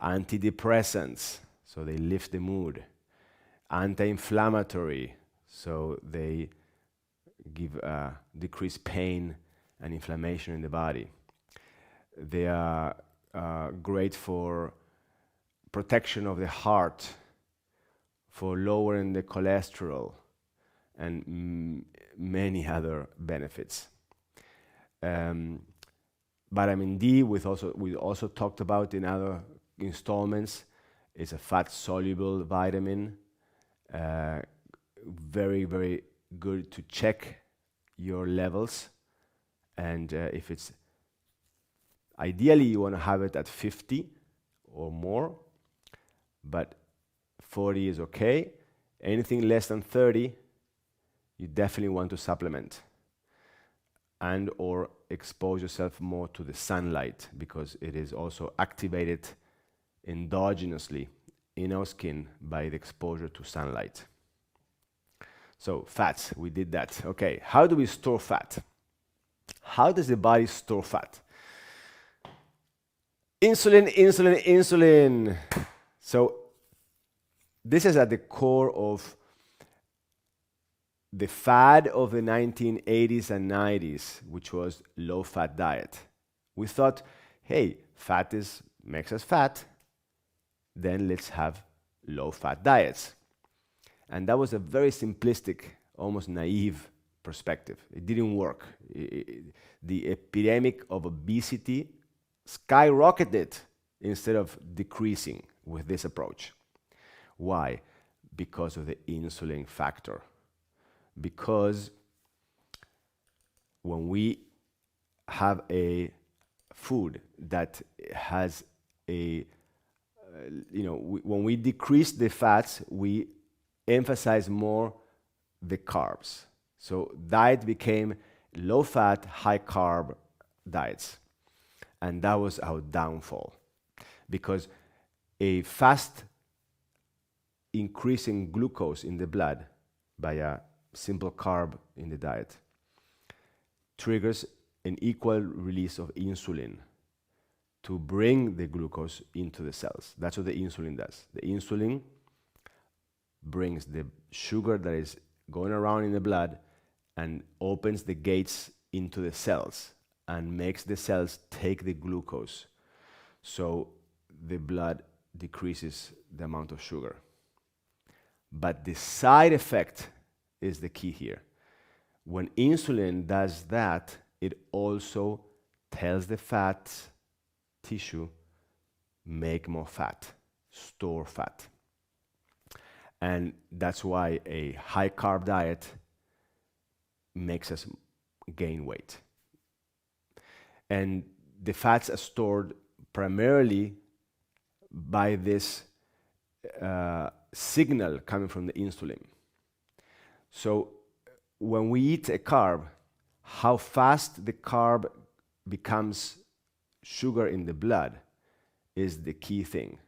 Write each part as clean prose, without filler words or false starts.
Antidepressants, so they lift the mood. Anti-inflammatory, so they give decreased pain and inflammation in the body. They are great for protection of the heart, for lowering the cholesterol, and many other benefits. Vitamin D, we also talked about in other installments, is a fat-soluble vitamin. Very, very good to check your levels. And if it's ideally, you want to have it at 50 or more, but 40 is okay. Anything less than 30, you definitely want to supplement and or expose yourself more to the sunlight, because it is also activated endogenously in our skin by the exposure to sunlight. So fats, we did that. Okay, how do we store fat? How does the body store fat? Insulin, insulin, insulin. So this is at the core of the fad of the 1980s and 90s, which was low-fat diet. We thought, hey, fat makes us fat, then let's have low-fat diets. And that was a very simplistic, almost naive perspective. It didn't work. The epidemic of obesity skyrocketed instead of decreasing with this approach. Why? Because of the insulin factor. Because when we have a food that has when we decrease the fats, we emphasize more the carbs. So diet became low-fat, high-carb diets. And that was our downfall. Because a fast increase in glucose in the blood by a simple carb in the diet triggers an equal release of insulin to bring the glucose into the cells. That's what the insulin does. The insulin brings the sugar that is going around in the blood and opens the gates into the cells and makes the cells take the glucose. So the blood decreases the amount of sugar. But the side effect is the key here. When insulin does that, it also tells the fat tissue, make more fat, store fat. And that's why a high carb diet makes us gain weight. And the fats are stored primarily by this signal coming from the insulin. So when we eat a carb, how fast the carb becomes sugar in the blood is the key thing,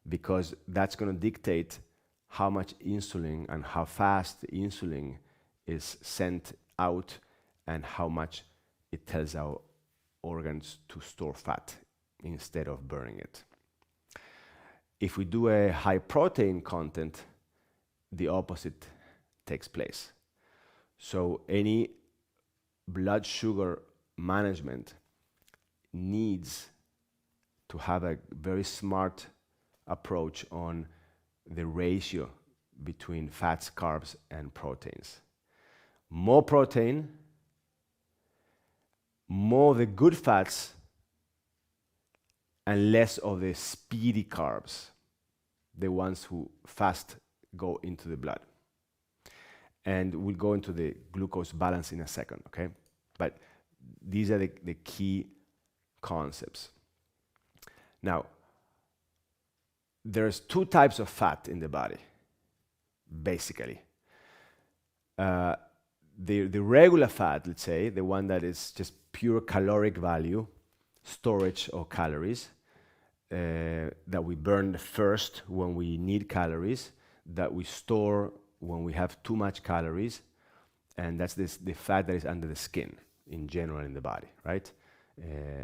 because that's going to dictate how much insulin and how fast the insulin is sent out and how much it tells our organs to store fat instead of burning it. If we do a high protein content, the opposite takes place. So any blood sugar management needs to have a very smart approach on the ratio between fats, carbs, and proteins. More protein, more the good fats, and less of the speedy carbs, the ones who fast go into the blood. And we'll go into the glucose balance in a second, okay? But these are the key concepts. Now, there's two types of fat in the body, basically. The regular fat, let's say, the one that is just pure caloric value, storage of calories, that we burn first when we need calories, that we store when we have too much calories, and that's the fat that is under the skin in general in the body, right?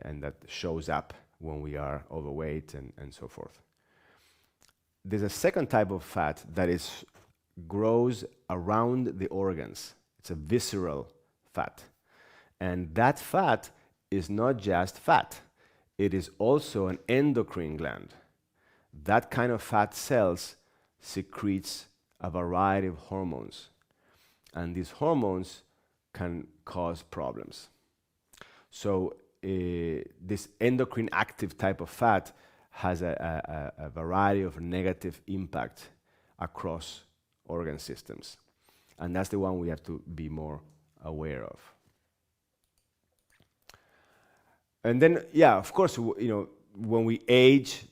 And that shows up when we are overweight and so forth. There's a second type of fat that grows around the organs. It's a visceral fat. And that fat is not just fat. It is also an endocrine gland. That kind of fat cells secretes a variety of hormones. And these hormones can cause problems. So this endocrine active type of fat has a variety of negative impact across organ systems. And that's the one we have to be more aware of. And then, yeah, of course, when we age,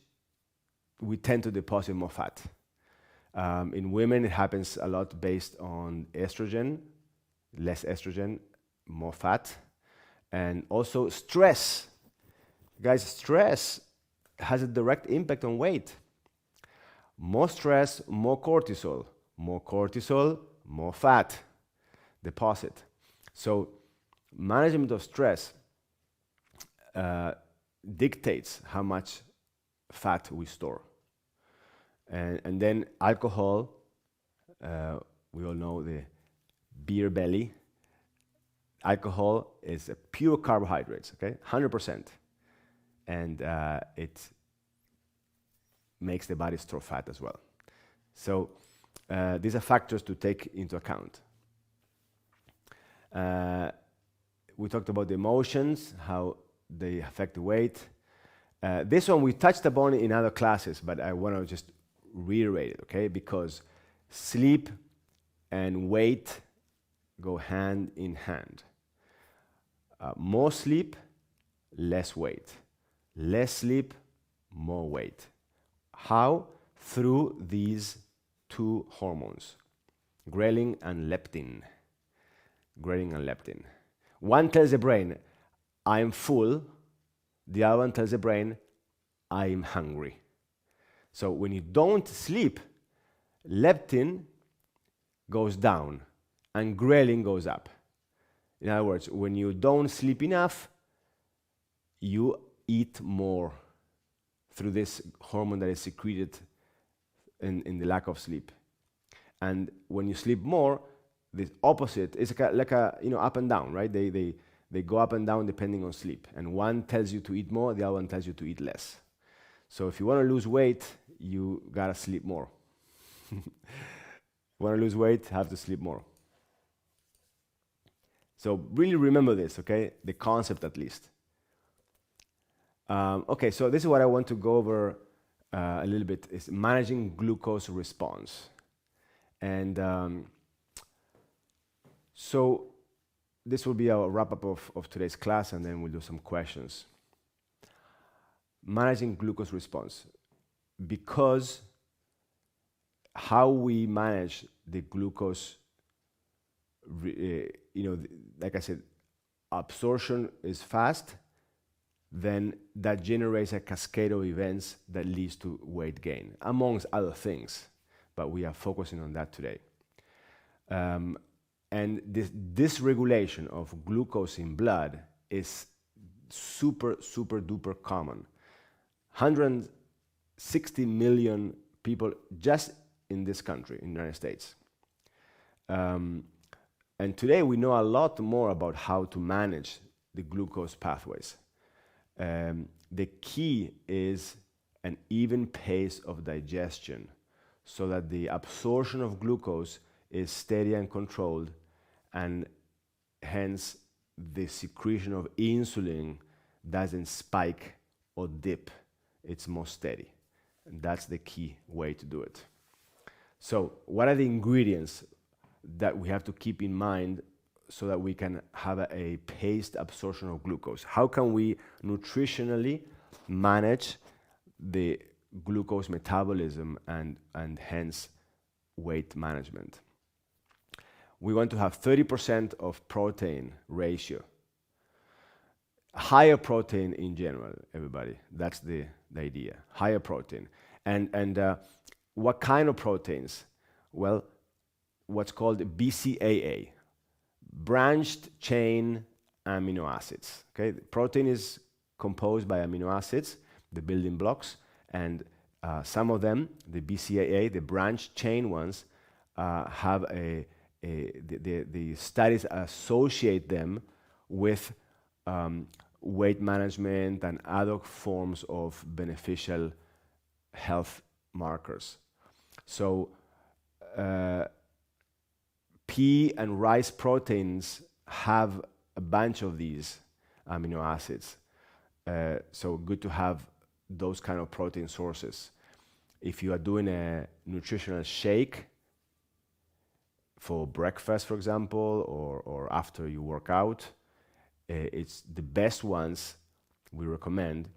we tend to deposit more fat. In women, it happens a lot based on estrogen, less estrogen, more fat. And also stress. Guys, stress has a direct impact on weight. More stress, more cortisol. More cortisol, more fat deposit. So management of stress dictates how much fat we store. And then alcohol, we all know the beer belly. Alcohol is a pure carbohydrates, okay, 100%. And it makes the body store fat as well. So these are factors to take into account. We talked about the emotions, how they affect the weight. This one we touched upon in other classes, but I want to just reiterate it, okay? Because sleep and weight go hand in hand. More sleep, less weight. Less sleep, more weight. How? Through these two hormones, ghrelin and leptin. Ghrelin and leptin. One tells the brain, I'm full. The other one tells the brain, I'm hungry. So when you don't sleep, leptin goes down and ghrelin goes up. In other words, when you don't sleep enough, you eat more through this hormone that is secreted in the lack of sleep. And when you sleep more, the opposite is like a up and down, right? They go up and down depending on sleep. And one tells you to eat more, the other one tells you to eat less. So if you want to lose weight, you gotta sleep more. Want to lose weight, have to sleep more. So really remember this, okay? The concept at least. Okay, so this is what I want to go over a little bit, is managing glucose response. And so this will be our wrap-up of today's class, and then we'll do some questions. Managing glucose response. Because how we manage the glucose, like I said, absorption is fast, then that generates a cascade of events that leads to weight gain, amongst other things. But we are focusing on that today. And this dysregulation of glucose in blood is super, super duper common. 160 million people just in this country, in the United States. And today we know a lot more about how to manage the glucose pathways. The key is an even pace of digestion so that the absorption of glucose is steady and controlled, and hence the secretion of insulin doesn't spike or dip. It's more steady. And that's the key way to do it. So what are the ingredients that we have to keep in mind so that we can have a paced absorption of glucose? How can we nutritionally manage the glucose metabolism and hence weight management? We want to have 30% of protein ratio. Higher protein in general, everybody. That's the idea. Higher protein. And what kind of proteins? Well, what's called BCAA, branched chain amino acids. Okay, protein is composed by amino acids, the building blocks, and some of them, the BCAA, the branch chain ones, have the studies associate them with weight management and other forms of beneficial health markers. So pea and rice proteins have a bunch of these amino acids. So good to have those kind of protein sources. If you are doing a nutritional shake for breakfast, for example, or after you work out, it's the best ones we recommend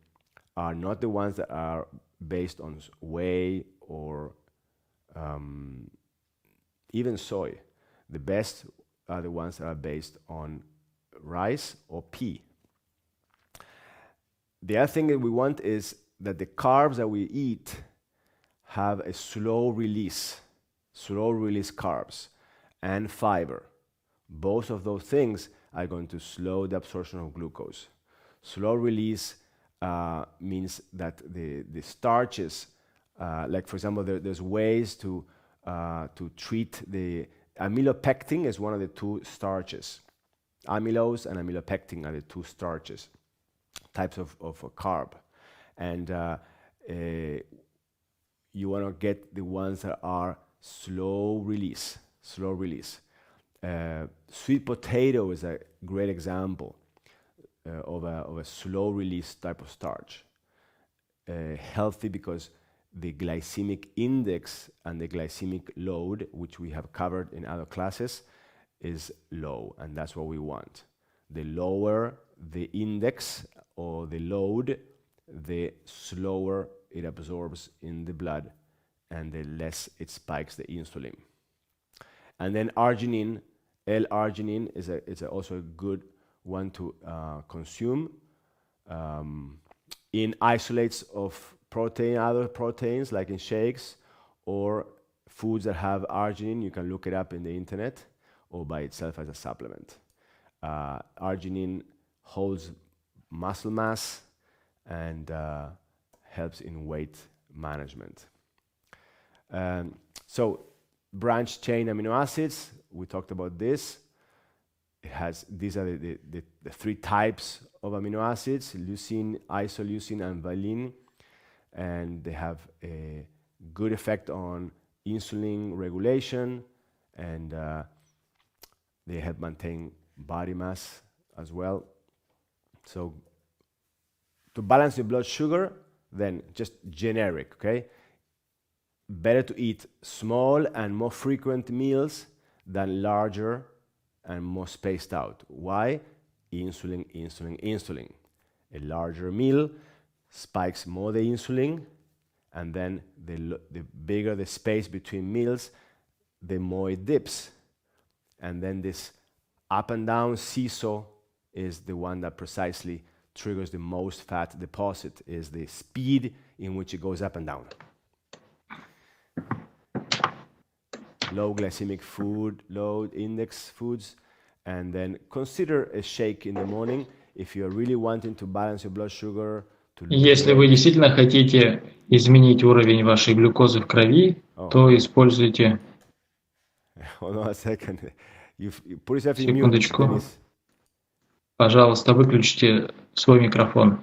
are not the ones that are based on whey or even soy. The best are the ones that are based on rice or pea. The other thing that we want is that the carbs that we eat have a slow release carbs and fiber. Both of those things are going to slow the absorption of glucose. Slow release means that the starches, like for example, there's ways to treat the amylopectin is one of the two starches. Amylose and amylopectin are the two starches, types of a carb. And you want to get the ones that are slow release. Sweet potato is a great example of a slow release type of starch. Healthy because the glycemic index and the glycemic load, which we have covered in other classes, is low, and that's what we want. The lower the index or the load, the slower it absorbs in the blood and the less it spikes the insulin. And then arginine, L-arginine is also a good one to consume in isolates of protein, other proteins like in shakes or foods that have arginine. You can look it up in the internet or by itself as a supplement. Arginine holds muscle mass and helps in weight management. So branch chain amino acids, we talked about this. These are the three types of amino acids: leucine, isoleucine, and valine, and they have a good effect on insulin regulation, and they help maintain body mass as well. So to balance your blood sugar, then just generic, okay? Better to eat small and more frequent meals than larger and more spaced out. Why? Insulin, insulin, insulin. A larger meal spikes more the insulin, and then the bigger the space between meals, the more it dips. And then this up and down seesaw is the one that precisely triggers the most fat deposit, is the speed in which it goes up and down. Low glycemic food, low index foods, and then consider a shake in the morning if you're really wanting to balance your blood sugar. Если вы действительно хотите изменить уровень вашей глюкозы в крови, то используйте... Hold on a second. You put yourself in mute, Секундочку. Dennis. Пожалуйста, выключите свой микрофон.